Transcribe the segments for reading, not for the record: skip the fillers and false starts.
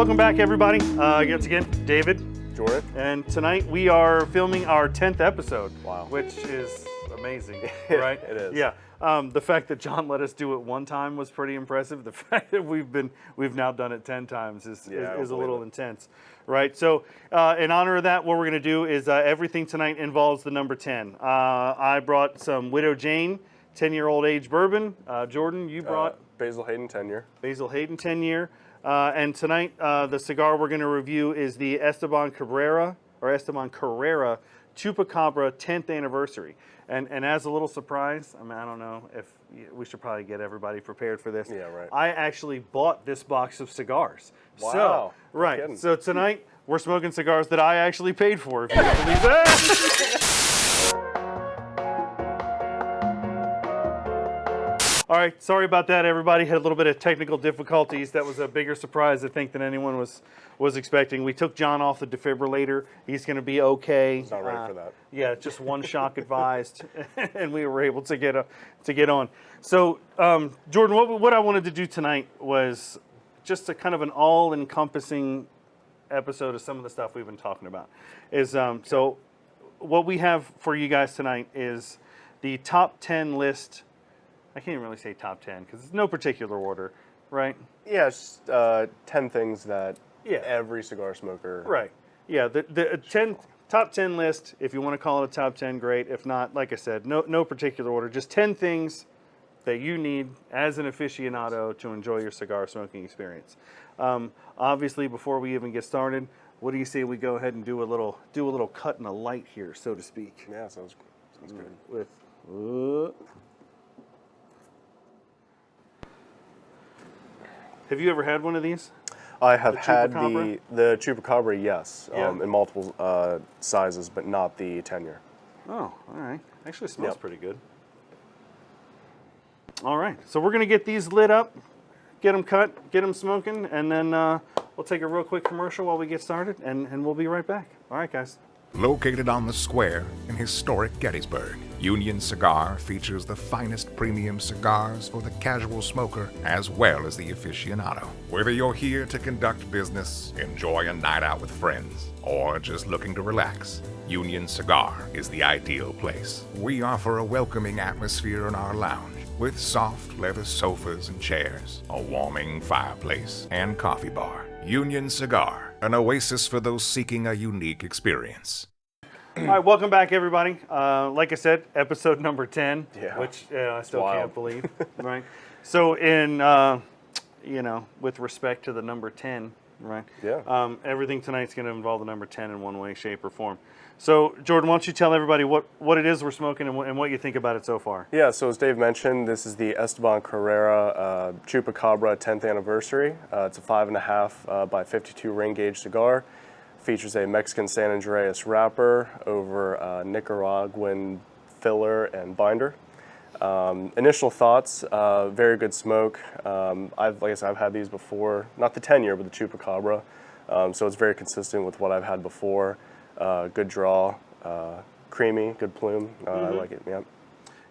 welcome back, everybody. Once again, David, Jordan, and tonight we are filming our 10th episode. Wow. Which is amazing, right? It is. Yeah. The fact that John let us do it one time was pretty impressive. The fact that we've now done it 10 times is a little intense, right? So, in honor of that, what we're going to do is everything tonight involves the number 10. I brought some Widow Jane 10-year-old age bourbon. Jordan, you brought Basil Hayden 10-year. Basil Hayden 10-year. And tonight, the cigar we're going to review is the Esteban Carreras Chupacabra 10th anniversary. And as a little surprise, I mean, I don't know if we should probably get everybody prepared for this. Yeah, right. I actually bought this box of cigars. Wow. So, right. No kidding. So tonight, we're smoking cigars that I actually paid for, if you can believe that. All right, sorry about that, everybody. Had a little bit of technical difficulties. That was a bigger surprise, I think, than anyone was expecting. We took John off the defibrillator. He's going to be okay. He's not ready for that. Yeah, just one shock advised, and we were able to get on. So, Jordan, what I wanted to do tonight was just a kind of an all-encompassing episode of some of the stuff we've been talking about. So what we have for you guys tonight is the top 10 list. I can't even really say top 10 because it's no particular order, right? Yeah, it's 10 things that every cigar smoker... Right. Yeah, the top 10 list, if you want to call it a top 10, great. If not, like I said, no particular order. Just 10 things that you need as an aficionado to enjoy your cigar smoking experience. Obviously, before we even get started, what do you say we go ahead and do a little cut in the light here, so to speak? Yeah, sounds good. With... Have you ever had one of these? I have had the Chupacabra, yes, in multiple sizes, but not the 10-year. Oh, all right. Actually smells pretty good. All right, so we're going to get these lit up, get them cut, get them smoking, and then we'll take a real quick commercial while we get started, and we'll be right back. All right, guys. Located on the square in historic Gettysburg, Union Cigar features the finest premium cigars for the casual smoker as well as the aficionado. Whether you're here to conduct business, enjoy a night out with friends, or just looking to relax, Union Cigar is the ideal place. We offer a welcoming atmosphere in our lounge with soft leather sofas and chairs, a warming fireplace, and coffee bar. Union Cigar, an oasis for those seeking a unique experience. All right, welcome back, everybody. Like I said, episode number 10, Yeah. which I still can't believe, right? So with respect to the number 10, right? Yeah. Everything tonight's going to involve the number 10 in one way, shape, or form. So, Jordan, why don't you tell everybody what it is we're smoking and what you think about it so far? Yeah, so as Dave mentioned, this is the Esteban Carrera Chupacabra 10th anniversary. It's a 5.5 by 52 ring gauge cigar. Features a Mexican San Andreas wrapper over Nicaraguan filler and binder. Initial thoughts, very good smoke. Like I said, I've had these before, not the 10-year, but the Chupacabra. So it's very consistent with what I've had before. Good draw, creamy, good plume. I like it. Yeah.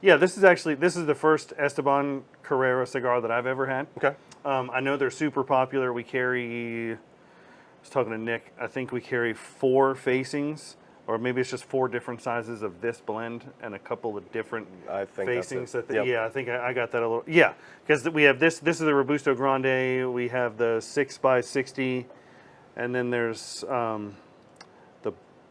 Yeah, this is the first Esteban Carrera cigar that I've ever had. Okay. I know they're super popular. We carry, I was talking to Nick, I think we carry 4 facings, or maybe it's just 4 different sizes of this blend and a couple of different facings. Yeah, I think I got that a little. Yeah, because we have this is the Robusto Grande. We have the 6x60, and then there's the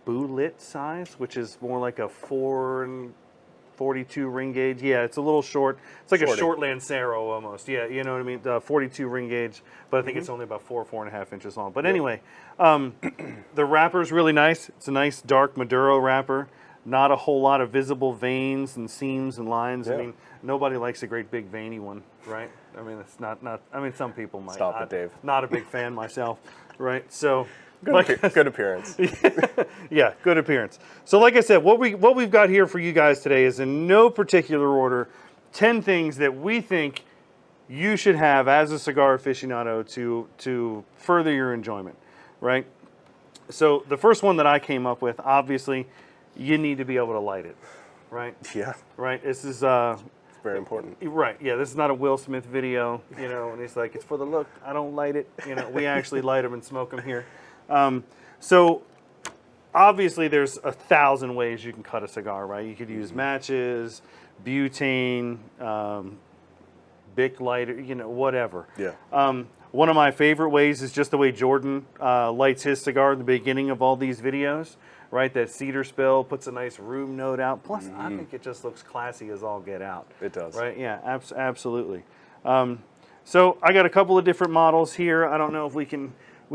Bullet size, which is more like a 442 ring gauge. Yeah, it's a little short. It's like a short Lancero almost. Yeah, you know what I mean? 42 ring gauge, but I think it's only about 4.5 inches long. But anyway, the wrapper is really nice. It's a nice dark Maduro wrapper. Not a whole lot of visible veins and seams and lines. Yeah. I mean, nobody likes a great big veiny one, right? I mean, it's not. I mean, some people might. Stop it, Dave. Not a big fan myself, right? So. Good appearance. Yeah, good appearance. So like I said, what we've got here for you guys today is in no particular order, 10 things that we think you should have as a cigar aficionado to further your enjoyment, right? So the first one that I came up with, obviously, you need to be able to light it, right? Yeah. Right. This is very important. Right. Yeah. This is not a Will Smith video, and he's like, it's for the look. I don't light it. We actually light them and smoke them here. So obviously there's 1,000 ways you can cut a cigar, right? You could use matches, butane, Bic lighter, whatever. Yeah. One of my favorite ways is just the way Jordon lights his cigar at the beginning of all these videos, right? That cedar spill puts a nice room note out. Plus, I think it just looks classy as all get out. It does. Right? Yeah, absolutely. So I got a couple of different models here. I don't know if we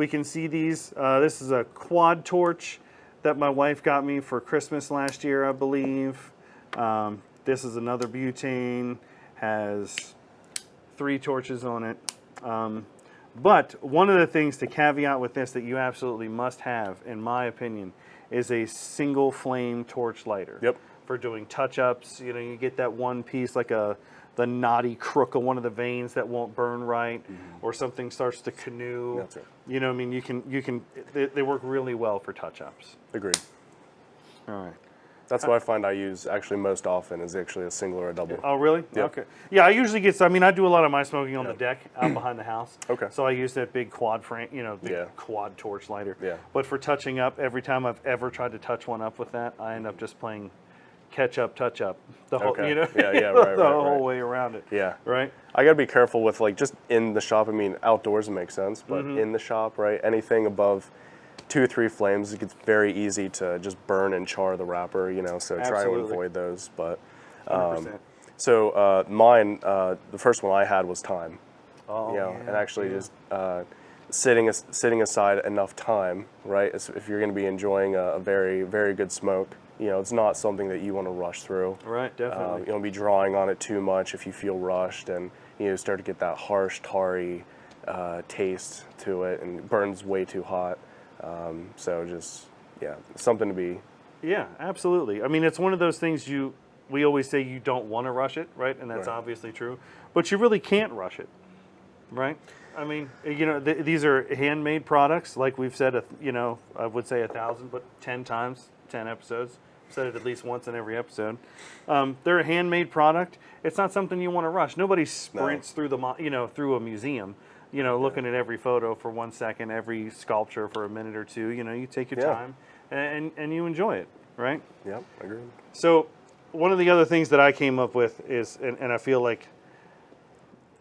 can see these. This is a quad torch that my wife got me for Christmas last year, I believe. This is another butane, has 3 torches on it. But one of the things to caveat with this that you absolutely must have, in my opinion, is a single flame torch lighter. Yep. For doing touch-ups, you get that one piece like the knotty crook of one of the veins that won't burn right, or something starts to canoe. That's right. I mean, they work really well for touch-ups. Agreed. All right. That's what I find I use actually most often is actually a single or a double. Oh, really? Yep. Okay. Yeah, I usually get. I mean, I do a lot of my smoking on the deck out behind the house. Okay. So I use that big quad frame, big quad torch lighter. Yeah. But for touching up, every time I've ever tried to touch one up with that, I end up just playing catch up, touch up. The whole, Okay. Yeah, right, the whole way around it. Yeah. Right. I gotta be careful with just in the shop. I mean, outdoors it makes sense, but in the shop, right? Anything above 2 or 3 flames, it gets very easy to just burn and char the wrapper, so try to avoid those. But 100%. so mine, the first one I had was time. Oh, And actually just setting aside enough time, right? If you're going to be enjoying a very, very good smoke, it's not something that you want to rush through. Right, definitely. You don't be drawing on it too much if you feel rushed, and start to get that harsh, tarry taste to it, and it burns way too hot. So just, something to be. Yeah, absolutely. I mean, it's one of those things we always say you don't want to rush it, right? And that's obviously true. But you really can't rush it, right? I mean, these are handmade products, like we've said, I would say 1,000, but 10 times, 10 episodes. Said it at least once in every episode. They're a handmade product. It's not something you want to rush. Nobody sprints through through a museum. Looking at every photo for 1 second, every sculpture for a minute or two. You take your time and you enjoy it, right? Yep, agreed. So one of the other things that I came up with is, and I feel like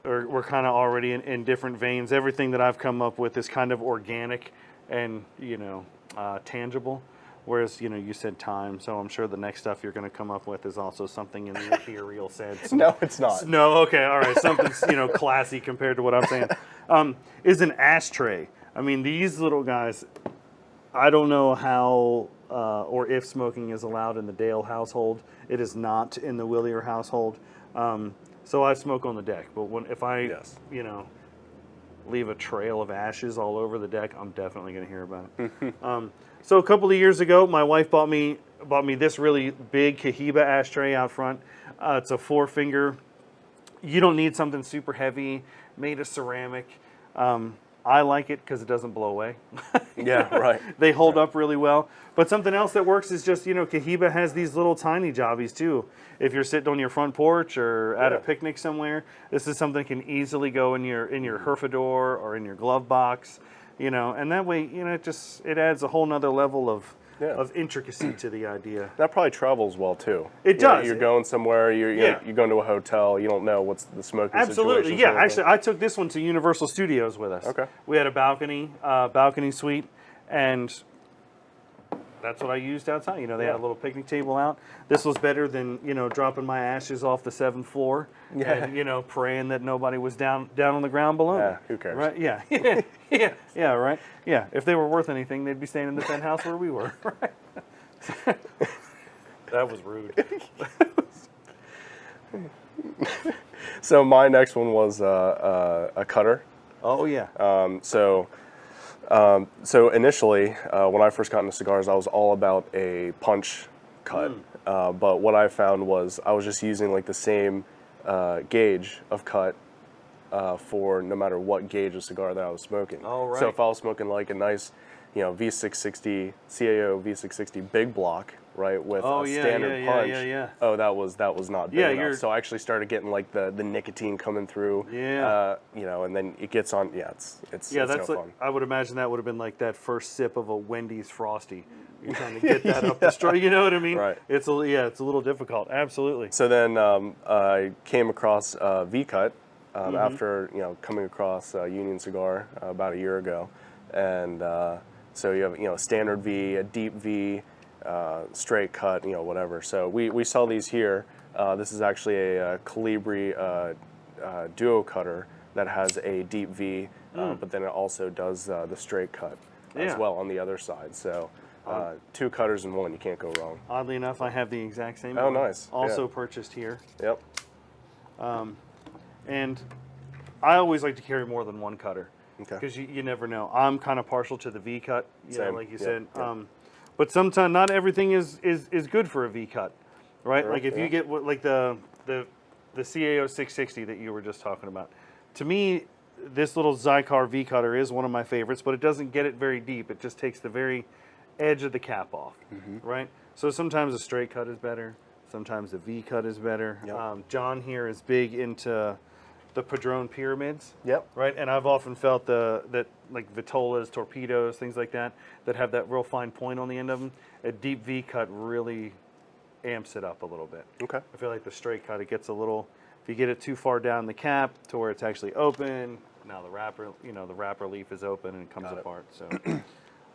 we're kind of already in different veins. Everything that I've come up with is kind of organic and, tangible. Whereas, you said time, so I'm sure the next stuff you're going to come up with is also something in the ethereal sense. No, it's not. No, okay, all right. Something's, classy compared to what I'm saying. Is an ashtray. I mean, these little guys, I don't know how or if smoking is allowed in the Dale household. It is not in the Willier household. So I smoke on the deck. But if I, leave a trail of ashes all over the deck, I'm definitely going to hear about it. So a couple of years ago, my wife bought me this really big Cohiba ashtray out front. It's a 4-finger. You don't need something super heavy, made of ceramic. I like it because it doesn't blow away. Yeah, right. They hold up really well. But something else that works is just, Cohiba has these little tiny jobbies too. If you're sitting on your front porch or at a picnic somewhere, this is something that can easily go in your herfador or in your glove box, and that way, it adds a whole nother level of intricacy to the idea. That probably travels well too. It does. You're going somewhere. You're going to a hotel. You don't know what's the smoking Absolutely, situation. yeah. Actually, I took this one to Universal Studios with us. Okay. We had a balcony suite, and that's what I used outside. They had a little picnic table out. This was better than dropping my ashes off the 7th floor and praying that nobody was down on the ground below. Yeah, who cares? Right? Yeah, yeah, right. Yeah, if they were worth anything, they'd be staying in the penthouse where we were. Right. That was rude. So my next one was a cutter. Oh yeah. So initially, when I first got into cigars, I was all about a punch cut. But what I found was I was just using the same gauge of cut for no matter what gauge of cigar that I was smoking. Oh, right. So if I was smoking a nice, V660 CAO V660 big block, right, with Oh, a yeah, standard yeah, punch. yeah. Oh, that was not big Yeah, enough. So I actually started getting like the nicotine coming through. Yeah. And then it gets on. Yeah, it's no That's like, fun. I would imagine that would have been like that first sip of a Wendy's Frosty. You're trying to get that up the straw. You know what I mean? Right. It's a little difficult. Absolutely. So then I came across V-Cut Mm-hmm. after coming across Union Cigar about a year ago, and so you have a standard V, a deep V, straight cut, whatever. So we sell these here. This is actually a Colibri duo cutter that has a deep V, but then it also does the straight cut as Yeah. well on the other side. So 2 cutters in one, you can't go wrong. Oddly enough, I have the exact same. Oh, one. nice. Also Yeah. purchased here. Yep. And I always like to carry more than one cutter Okay. because you never know. I'm kind of partial to the V cut, Same. like you Yep, said. yep. But sometimes not everything is good for a V cut, right? Sure, Like if yeah. you get like the CAO 660 that you were just talking about. To me, this little Cigar V cutter is one of my favorites, but it doesn't get it very deep. It just takes the very edge of the cap off, right? So sometimes a straight cut is better. Sometimes the V cut is better. Yep. John here is big into the Padron pyramids. Yep. Right, and I've often felt that like Vitolas, torpedoes, things like that have that real fine point on the end of them. A deep V cut really amps it up a little bit. Okay. I feel like the straight cut, it gets a little. If you get it too far down the cap to where it's actually open, now the wrapper leaf is open and it comes Got it. apart. So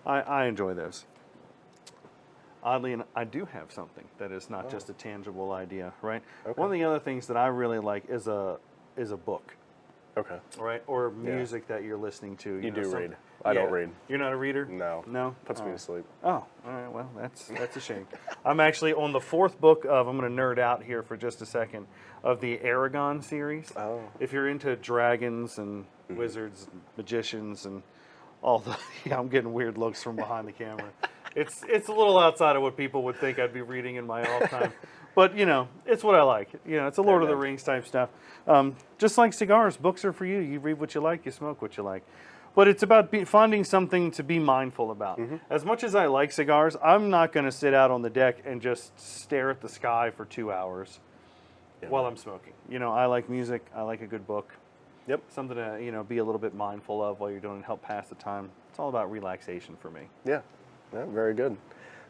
I enjoy those. Oddly, and I do have something that is not just a tangible idea, right? Okay. One of the other things that I really like is a book, Okay. right? Or music that you're listening to. You know, do something- read. I don't Yeah. read. You're not a reader? No. No? Puts me Oh. to sleep. Oh, all right. Well, that's a shame. I'm actually on the 4th book of, I'm going to nerd out here for just a second, of the Aragon series. Oh. If you're into dragons and wizards, and magicians, and all the, yeah, I'm getting weird looks from behind the camera. It's a little outside of what people would think I'd be reading in my off time. But, it's what I like. It's a Lord of the Rings type stuff. Just like cigars, books are for you. You read what you like, you smoke what you like. But it's about finding something to be mindful about. As much as I like cigars, I'm not going to sit out on the deck and just stare at the sky for 2 hours while I'm smoking. I like music. I like a good book. Yep. Something to, be a little bit mindful of while you're doing it, help pass the time. It's all about relaxation for me. Yeah. Yeah, very good.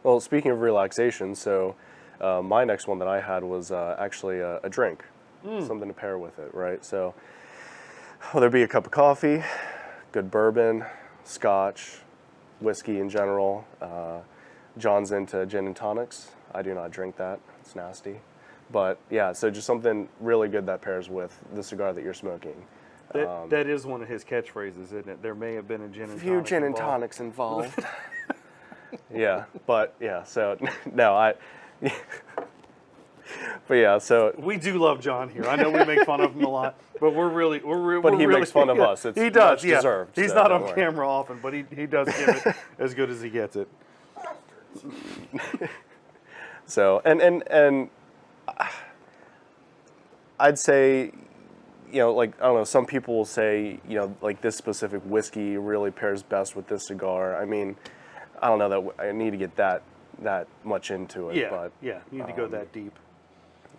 Well, speaking of relaxation, so my next one that I had was actually a drink, something to pair with it, right? So whether it be a cup of coffee, good bourbon, scotch, whiskey in general. John's into gin and tonics. I do not drink that. It's nasty. But yeah, so just something really good that pairs with the cigar that you're smoking. That is one of his catchphrases, isn't it? There may have been a gin and A few tonic gin and involved. tonics involved. Yeah, but yeah, so no, but yeah, so We do love John here. I know we make fun of him a lot, but But he makes fun of us. It's he does. much Yeah, deserved, he's so not don't on worry. camera often, but he does give it as good as he gets it. So and I'd say, like I don't know, some people will say, like this specific whiskey really pairs best with this cigar. I mean, I don't know that I need to get that much into it, Yeah, but yeah, you need to go that deep.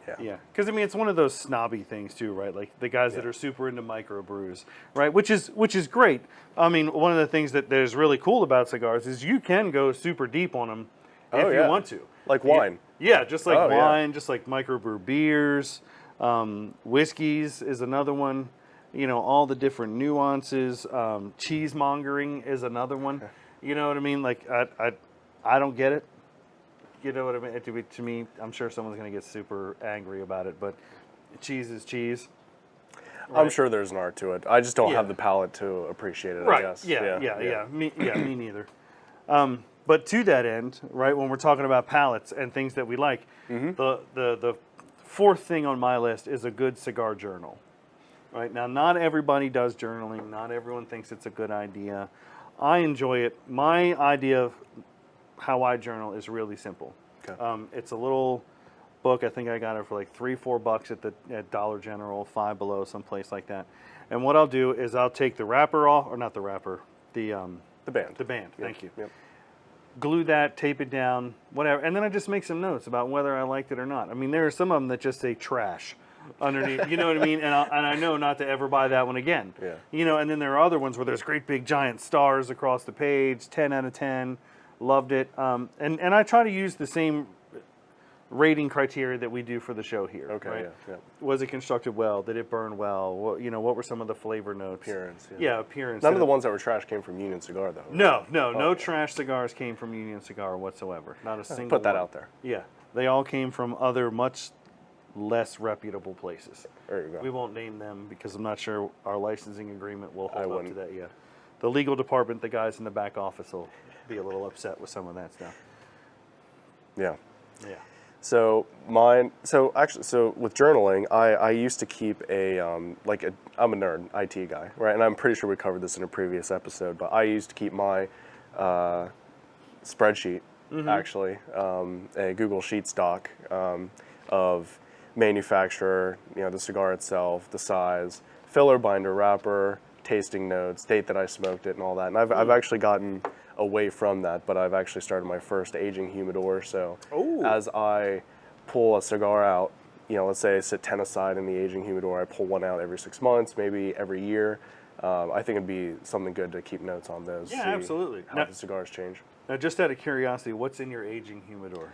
yeah. Yeah, because I mean it's one of those snobby things too, right? Like the guys that are super into microbrews, right? Which is great. I mean, one of the things that is really cool about cigars is you can go super deep on them if Oh, yeah. you want to, Like wine. Yeah, just like Oh, yeah. wine, just like microbrew beers, whiskeys is another one. All the different nuances. Cheesemongering is another one. You know what I mean? Like I don't get it. You know what I mean? To me, I'm sure someone's going to get super angry about it, but cheese is cheese. I'm right? sure there's an art to it. I just don't Yeah. have the palate to appreciate it, I Right. guess. Yeah. Me neither. But to that end, right, when we're talking about palates and things that we like, the 4th thing on my list is a good cigar journal. Right now, not everybody does journaling. Not everyone thinks it's a good idea. I enjoy it. My idea of how I journal is really simple. Okay. It's a little book. I think I got it for like $3-4 at Dollar General, Five Below, someplace like that. And what I'll do is I'll take the wrapper off, or not the wrapper, the The band. The band. Yep. Thank you. Yep. Glue that, tape it down, whatever, and then I just make some notes about whether I liked it or not. I mean, there are some of them that just say trash underneath, you know what I mean? And I know not to ever buy that one again. Yeah. You know, and then there are other ones where there's great big giant stars across the page, 10 out of 10, loved it. And I try to use the same rating criteria that we do for the show here. Okay, right? yeah. Was it constructed well? Did it burn well? What, what were some of the flavor notes? Appearance. Yeah, appearance. None of the ones that were trash came from Union Cigar, though. Right? No trash cigars came from Union Cigar whatsoever. Not a single Put that one. out there. Yeah, they all came from other much less reputable places. There you go. We won't name them because I'm not sure our licensing agreement will I hold up to wouldn't. that. Yeah, the legal department, the guys in the back office will be a little upset with some of that stuff. Yeah. Yeah. So with journaling, I used to keep I'm a nerd, IT guy, right? And I'm pretty sure we covered this in a previous episode, but I used to keep my spreadsheet, actually, a Google Sheets doc of manufacturer, the cigar itself, the size, filler, binder, wrapper, tasting notes, date that I smoked it, and all that. And I've actually gotten away from that, but I've actually started my first aging humidor. So as I pull a cigar out, let's say I sit 10 aside in the aging humidor, I pull one out every 6 months, maybe every year. I think it'd be something good to keep notes on those. Yeah, see absolutely. How the cigars change. Now, just out of curiosity, what's in your aging humidor,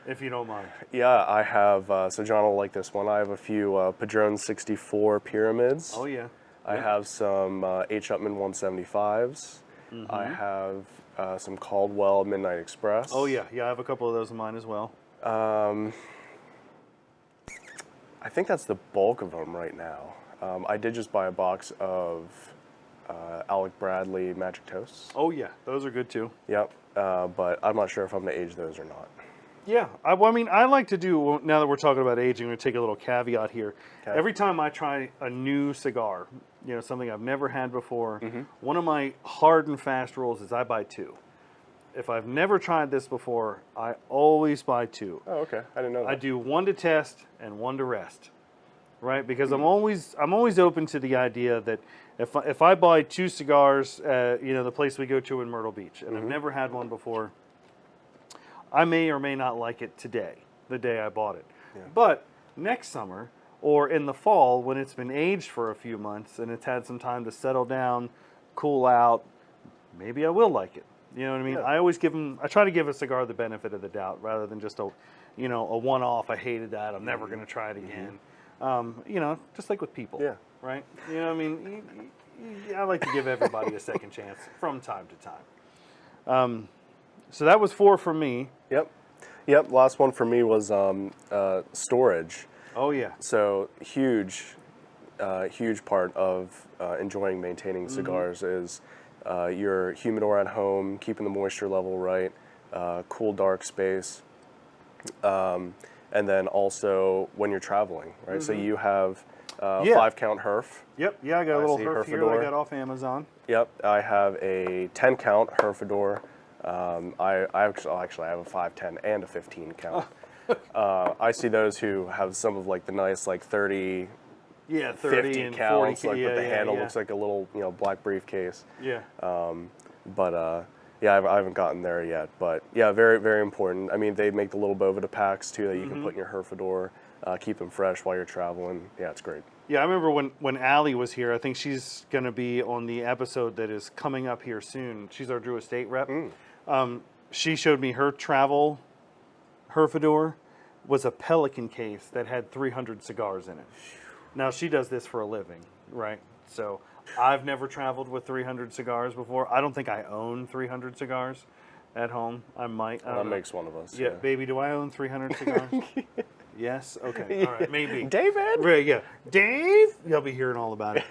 if you don't mind? Yeah, I have, so John will like this one. I have a few Padron 64 Pyramids. Oh, yeah. I have some H. Upman 175s. I have some Caldwell Midnight Express. Oh, yeah. Yeah, I have a couple of those in mine as well. I think that's the bulk of them right now. I did just buy a box of Alec Bradley Magic Toasts. Oh, yeah. Those are good, too. Yep, but I'm not sure if I'm going to age those or not. Yeah, I like to do, now that we're talking about aging, I'm going to take a little caveat here. Okay. Every time I try a new cigar, something I've never had before, one of my hard and fast rules is I buy two. If I've never tried this before, I always buy two. Oh, okay. I didn't know that. I do one to test and one to rest, right? Because I'm always open to the idea that if I buy two cigars, the place we go to in Myrtle Beach, and I've never had one before, I may or may not like it today, the day I bought it. Yeah. But next summer or in the fall, when it's been aged for a few months and it's had some time to settle down, cool out, maybe I will like it. You know what I mean? Yeah. I try to give a cigar the benefit of the doubt rather than just a one-off. I hated that. I'm never going to try it again. Just like with people. Yeah. Right? You know what I mean? I like to give everybody a second chance from time to time. So that was 4 from me. Yep. Last one for me was storage. Oh, yeah. So huge part of enjoying maintaining cigars is your humidor at home, keeping the moisture level right, cool, dark space, and then also when you're traveling, right? So you have 5-count Herf. Yep. Yeah, I got a little Herf here Herfador. I got off Amazon. Yep. I have a 10-count Herfador. I actually have a 5, 10, and a 15 count. I see those who have some of like the nice 30, 30 50 and counts, 40. but the handle looks like a little black briefcase. Yeah. I haven't gotten there yet. But yeah, very, very important. I mean, they make the little Boveda packs too that you can put in your Herfador, keep them fresh while you're traveling. Yeah, it's great. Yeah, I remember when Allie was here. I think she's going to be on the episode that is coming up here soon. She's our Drew Estate rep. She showed me her travel Herfador was a Pelican case that had 300 cigars in it. Now, she does this for a living, right? So I've never traveled with 300 cigars before. I don't think I own 300 cigars at home. I might. That makes one of us. Yeah, baby, do I own 300 cigars? Yes? Okay. All right, maybe. David? Right, yeah. Dave? You'll be hearing all about it.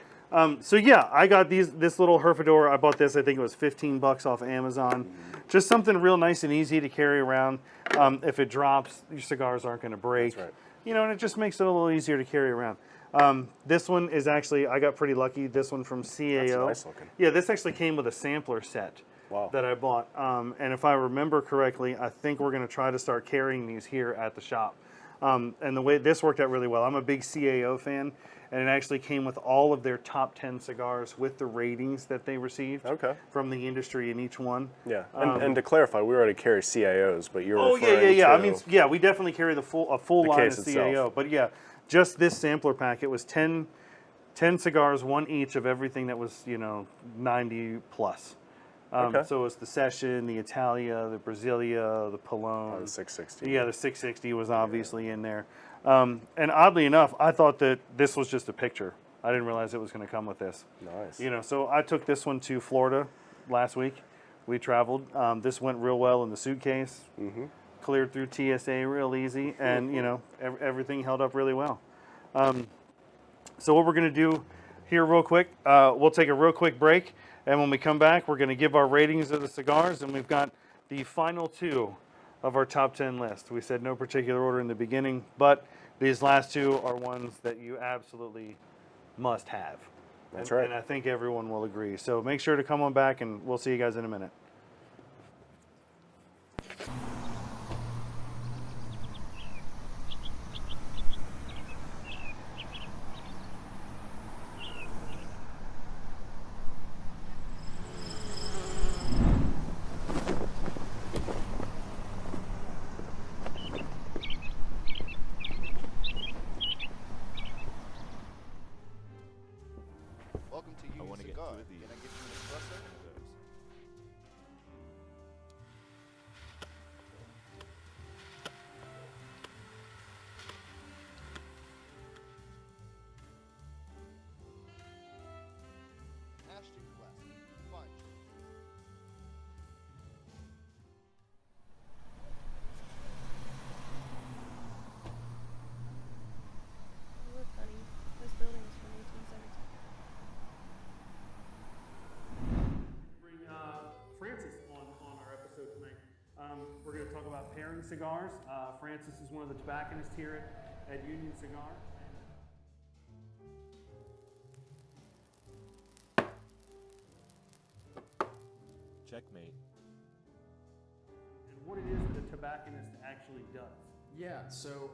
So yeah, I got this little Herfador. I bought this, I think it was $15 off Amazon. Just something real nice and easy to carry around. If it drops, your cigars aren't going to break. That's right. And it just makes it a little easier to carry around. This one is actually, I got pretty lucky. This one from CAO. That's nice looking. Yeah, this actually came with a sampler set. Wow. That I bought. And if I remember correctly, I think we're going to try to start carrying these here at the shop. And the way this worked out really well, I'm a big CAO fan, and it actually came with all of their top 10 cigars with the ratings that they received from the industry in each one. Yeah, and to clarify, we already carry CAOs, but you're referring to... I mean, yeah, we definitely carry a full line of CAO. Itself. But yeah, just this sampler pack, it was 10 cigars, one each of everything that was, 90 plus. So it was the Session, the Italia, the Brasilia, the Palone. The 660. Yeah, the 660 was obviously in there. And oddly enough, I thought that this was just a picture. I didn't realize it was going to come with this. Nice. So I took this one to Florida last week. We traveled. This went real well in the suitcase. Cleared through TSA real easy, and everything held up really well. So what we're going to do here real quick, we'll take a real quick break, and when we come back, we're going to give our ratings of the cigars, and we've got the final 2 of our top 10 list. We said no particular order in the beginning, but these last 2 are ones that you absolutely must have. That's right. And I think everyone will agree. So make sure to come on back, and we'll see you guys in a minute. Welcome to Union Cigar. Can I get you an espresso? Ashton Classic. Fine choice. Look, honey, this building is from 1817. Bring Francis on our episode tonight. We're going to talk about pairing cigars. Francis is one of the tobacconists here at Union Cigar. Checkmate. And what it is that a tobacconist actually does. Yeah, so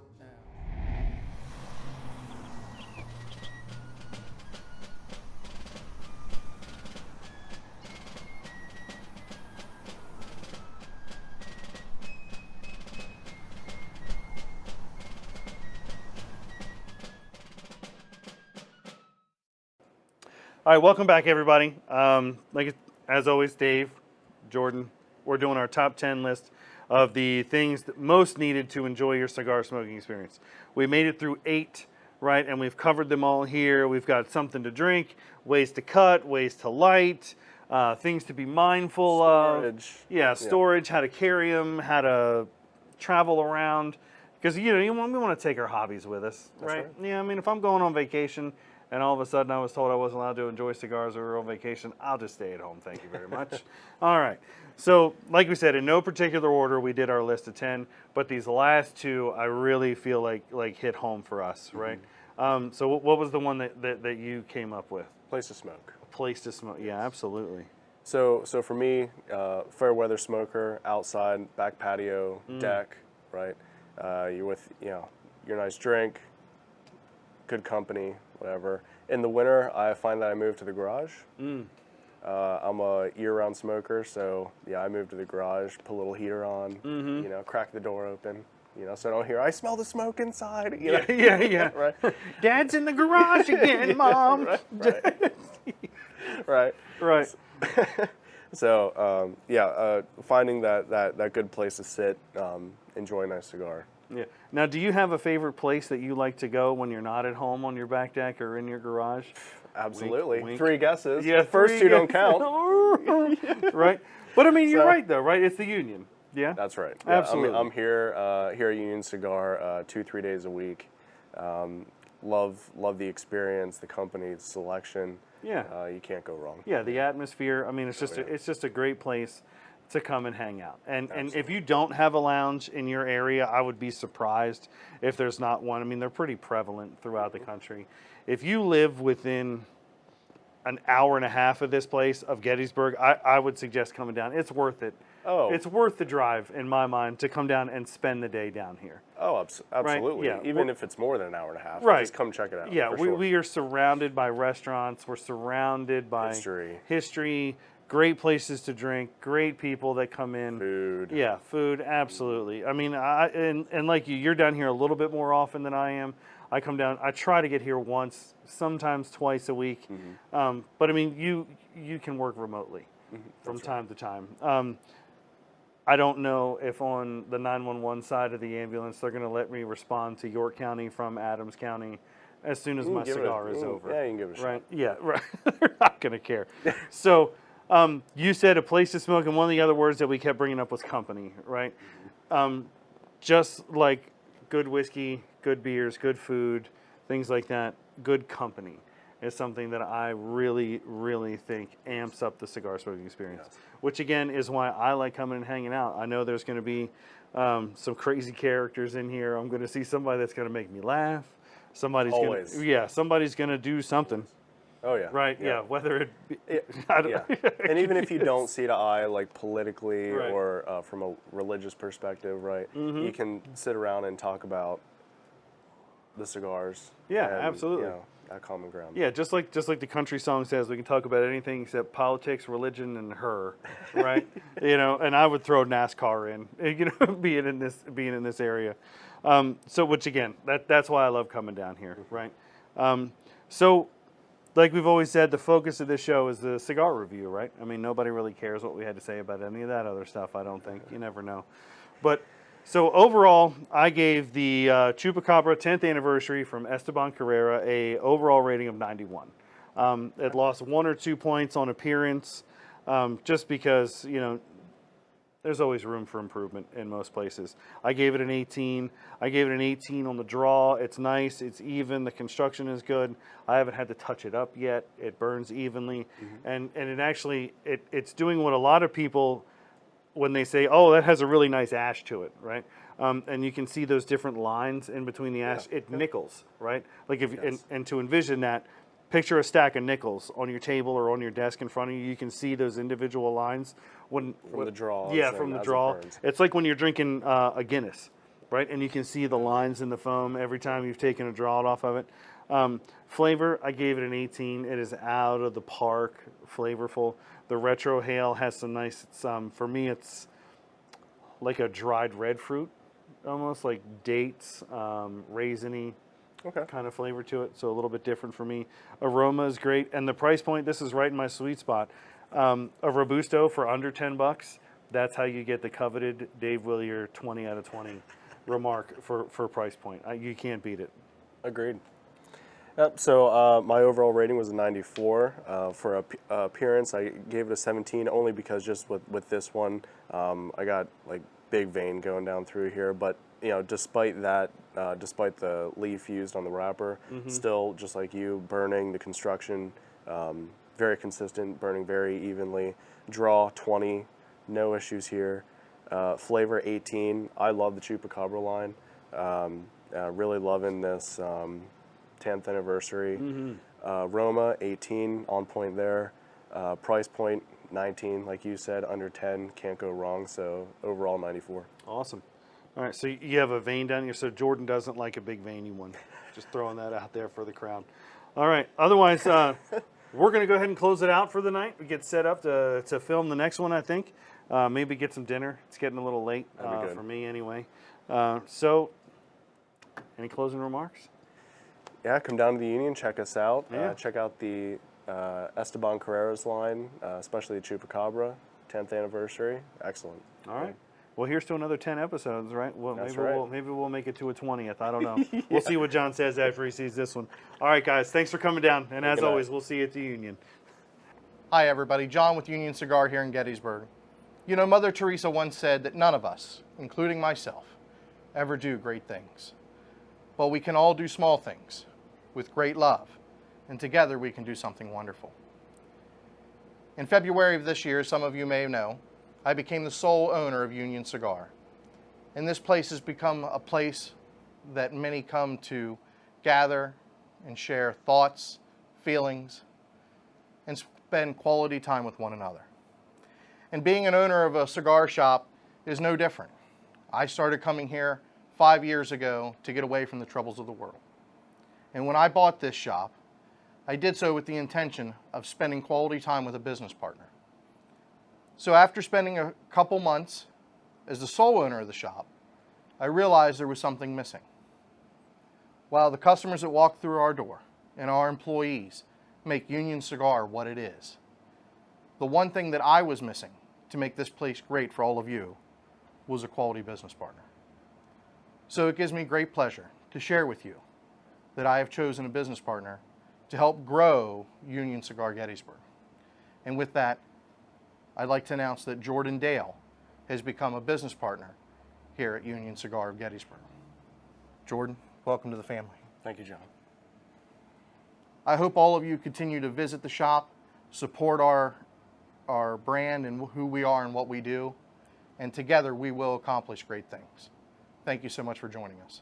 All right, welcome back, everybody. As always, Dave, Jordan, we're doing our top 10 list of the things that most needed to enjoy your cigar smoking experience. We made it through 8, right, and we've covered them all here. We've got something to drink, ways to cut, ways to light, things to be mindful Storage. of. Yeah, storage, how to carry them, how to travel around. Because, we want to take our hobbies with us, right? Yeah, I mean, if I'm going on vacation and all of a sudden I was told I wasn't allowed to enjoy cigars or we were on vacation, I'll just stay at home. Thank you very much. All right. So, like we said, in no particular order, we did our list of 10, but these last 2, I really feel like hit home for us, right? So what was the one that you came up with? Place to smoke. A place to smoke. Yeah, absolutely. So for me, fair weather smoker, outside, back patio, deck, right? You're with, your nice drink, good company, whatever. In the winter, I find that I move to the garage. I'm a year-round smoker, so yeah, I move to the garage, put a little heater on, crack the door open, so I don't hear, I smell the smoke inside. Yeah. Right. Dad's in the garage again, Mom. Right. Right. So, finding that good place to sit, enjoy a nice cigar. Yeah. Now, do you have a favorite place that you like to go when you're not at home on your back deck or in your garage? Absolutely. Wink, wink. 3 guesses. Yeah, first 2 don't count. Right. But I mean, you're right though, right? It's the Union. Yeah. That's right. Yeah, Absolutely. I'm here at Union Cigar 2-3 days a week. Love the experience, the company, the selection. Yeah. You can't go wrong. Yeah, the atmosphere. I mean, it's just a great place to come and hang out. And if you don't have a lounge in your area, I would be surprised if there's not one. I mean, they're pretty prevalent throughout the country. If you live within an hour and a half of this place, of Gettysburg, I would suggest coming down. It's worth it. Oh. it's worth the drive in my mind to come down and spend the day down here. Oh, absolutely. yeah. Even if it's more than an hour and a half, Right. just come check it out. Yeah, for sure. we are surrounded by restaurants. We're surrounded by history, great places to drink, great people that come in. Food. Yeah, food, absolutely. I mean, and like you're down here a little bit more often than I am. I come down. I try to get here once, sometimes twice a week. But I mean, you can work remotely from time to time. I don't know if on the 911 side of the ambulance they're going to let me respond to York County from Adams County as soon as my cigar is over. Yeah, you can give it a right? Yeah, right. They're not going to care. So you said a place to smoke, and one of the other words that we kept bringing up was company, right? Just like good whiskey, good beers, good food, things like that, good company is something that I really, really think amps up the cigar smoking experience. Yes. Which again is why I like coming and hanging out. I know there's going to be some crazy characters in here. I'm going to see somebody that's going to make me laugh. Somebody's somebody's going to do something. Oh yeah. Right. Yeah. Whether it be, and even if you don't see eye to eye, like politically or from a religious perspective, right? You can sit around and talk about the cigars. Yeah, and, absolutely. You know, that common ground. Yeah, just like the country song says, we can talk about anything except politics, religion, and her, right? And I would throw NASCAR in, being in this area. So, which again, that's why I love coming down here, right? So, like we've always said, the focus of this show is the cigar review, right? I mean, nobody really cares what we had to say about any of that other stuff. I don't think. You never know, but. So overall, I gave the Chupacabra 10th anniversary from Esteban Carrera a overall rating of 91. It lost 1 or 2 points on appearance, just because there's always room for improvement in most places. I gave it an 18. I gave it an 18 on the draw. It's nice. It's even. The construction is good. I haven't had to touch it up yet. It burns evenly, and it actually it's doing what a lot of people. When they say, oh, that has a really nice ash to it, right? And you can see those different lines in between the ash. It nickels, right? Like and to envision that, picture a stack of nickels on your table or on your desk in front of you. You can see those individual lines from the draw. Yeah, from the draw. It's like when you're drinking a Guinness, right? And you can see the lines in the foam every time you've taken a draw off of it. Flavor, I gave it an 18. It is out of the park, flavorful. The retro hail has some nice, for me it's like a dried red fruit, almost like dates, raisiny kind of flavor to it, so a little bit different for me. Aroma is great, and the price point, this is right in my sweet spot. A Robusto for under $10, that's how you get the coveted Dave Willier 20 out of 20 remark for price point. You can't beat it. Agreed. Yep, so my overall rating was a 94. For appearance, I gave it a 17, only because just with this one, I got like big vein going down through here. But despite that, despite the leaf used on the wrapper, still just like you, burning the construction, very consistent, burning very evenly. Draw 20, no issues here. Flavor 18. I love the Chupacabra line. Really loving this. 10th anniversary. Roma, 18, on point there. Price point, 19, like you said, under 10, can't go wrong. So overall, 94. Awesome. All right, so you have a vein down here. So Jordon doesn't like a big veiny one. Just throwing that out there for the crowd. All right, otherwise, we're going to go ahead and close it out for the night. We get set up to film the next one, I think. Maybe get some dinner. It's getting a little late for me anyway. So, any closing remarks? Yeah, come down to the Union, check us out. Yeah. Check out the Esteban Carreras line, especially the Chupacabra, 10th anniversary. Excellent. All right. Well, here's to another 10 episodes, right? Well, That's maybe we'll make it to a 20th. I don't know. We'll see what John says after he sees this one. All right, guys. Thanks for coming down. And as always, we'll see you at the Union. Hi, everybody. John with Union Cigar here in Gettysburg. Mother Teresa once said that none of us, including myself, ever do great things. But we can all do small things with great love, and together we can do something wonderful. In February of this year, some of you may know, I became the sole owner of Union Cigar. And this place has become a place that many come to gather and share thoughts, feelings, and spend quality time with one another. And being an owner of a cigar shop is no different. I started coming here 5 years ago to get away from the troubles of the world. And when I bought this shop, I did so with the intention of spending quality time with a business partner. So after spending a couple months as the sole owner of the shop, I realized there was something missing. While the customers that walk through our door and our employees make Union Cigar what it is, the one thing that I was missing to make this place great for all of you was a quality business partner. So it gives me great pleasure to share with you that I have chosen a business partner to help grow Union Cigar Gettysburg. And with that, I'd like to announce that Jordon Dale has become a business partner here at Union Cigar of Gettysburg. Jordan, welcome to the family. Thank you, John. I hope all of you continue to visit the shop, support our brand and who we are and what we do, and together we will accomplish great things. Thank you so much for joining us.